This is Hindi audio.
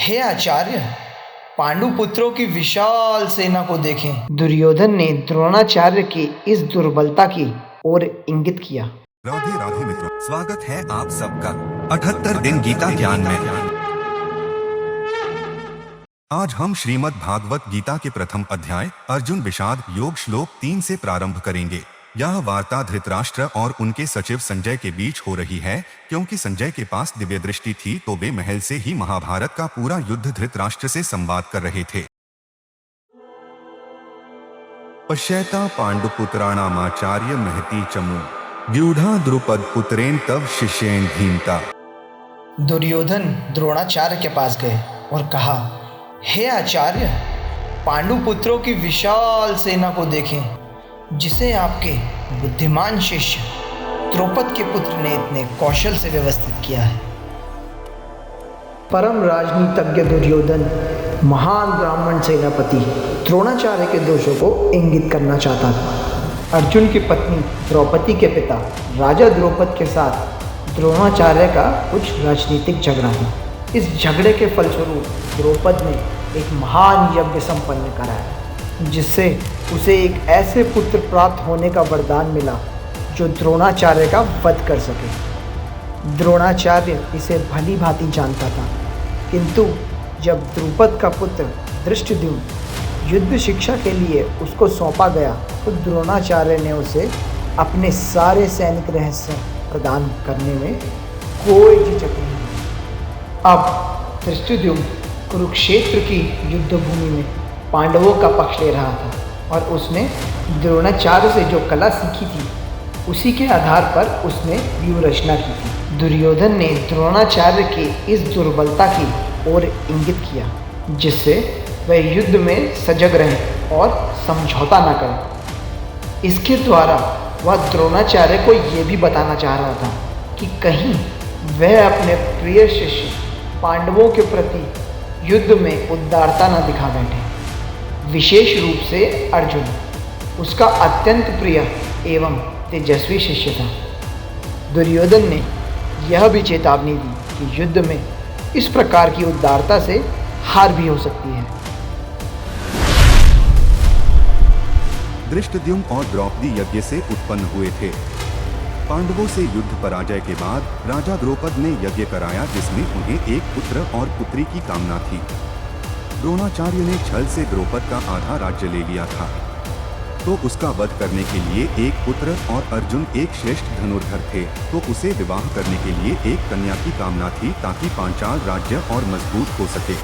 हे आचार्य, पांडु पुत्रों की विशाल सेना को देखें। दुर्योधन ने द्रोणाचार्य की इस दुर्बलता की ओर इंगित किया। राधे राधे मित्रों, स्वागत है आप सबका 78 दिन गीता ज्ञान में। आज हम श्रीमद् भागवत गीता के प्रथम अध्याय अर्जुन विषाद योग श्लोक 3 से प्रारंभ करेंगे। यह वार्ता धृतराष्ट्र और उनके सचिव संजय के बीच हो रही है, क्योंकि संजय के पास दिव्य दृष्टि थी तो वे महल से ही महाभारत का पूरा युद्ध धृतराष्ट्र से संवाद कर रहे थे। पश्यैता पांडुपुत्राणामाचार्य महती चमू व्यूढ़ा द्रुपद पुत्रेण तव शिष्येन भीमता। दुर्योधन द्रोणाचार्य के पास गए और कहा, हे आचार्य, पांडु पुत्रों की विशाल सेना को देखें, जिसे आपके बुद्धिमान शिष्य द्रौपद के पुत्र ने इतने कौशल से व्यवस्थित किया है। परम राजनीतिज्ञ दुर्योधन महान ब्राह्मण सेनापति द्रोणाचार्य के दोषों को इंगित करना चाहता था। अर्जुन की पत्नी द्रौपदी के पिता राजा द्रौपद के साथ द्रोणाचार्य का कुछ राजनीतिक झगड़ा था। इस झगड़े के फलस्वरूप द्रौपद ने एक महान यज्ञ संपन्न कराया, जिससे उसे एक ऐसे पुत्र प्राप्त होने का वरदान मिला जो द्रोणाचार्य का वध कर सके। द्रोणाचार्य इसे भली भांति जानता था, किंतु जब द्रुपद का पुत्र धृष्टद्युम्न युद्ध शिक्षा के लिए उसको सौंपा गया तो द्रोणाचार्य ने उसे अपने सारे सैनिक रहस्य प्रदान करने में कोई झिझक नहीं की। अब धृष्टद्युम्न कुरुक्षेत्र की युद्धभूमि में पांडवों का पक्ष ले रहा था और उसने द्रोणाचार्य से जो कला सीखी थी उसी के आधार पर उसने व्यूह रचना की थी। दुर्योधन ने द्रोणाचार्य की इस दुर्बलता की ओर इंगित किया, जिससे वह युद्ध में सजग रहे और समझौता न करें। इसके द्वारा वह द्रोणाचार्य को ये भी बताना चाह रहा था कि कहीं वह अपने प्रिय शिष्य पांडवों के प्रति युद्ध में उदारता न दिखा बैठे। विशेष रूप से अर्जुन उसका अत्यंत प्रिय एवं तेजस्वी शिष्य था। दुर्योधन ने यह भी चेतावनी दी कि युद्ध में इस प्रकार की उदारता से हार भी हो सकती है। धृष्टद्युम्न और द्रौपदी यज्ञ से उत्पन्न हुए थे। पांडवों से युद्ध पराजय के बाद राजा द्रौपद ने यज्ञ कराया, जिसमें उन्हें एक पुत्र और पुत्री की कामना थी। द्रोणाचार्य ने छल से द्रौपद का आधा राज्य ले लिया था, तो उसका वध करने के लिए एक पुत्र और अर्जुन एक श्रेष्ठ धनुर्धर थे, तो उसे विवाह करने के लिए एक कन्या की कामना थी, ताकि पांचाल राज्य और मजबूत हो सके।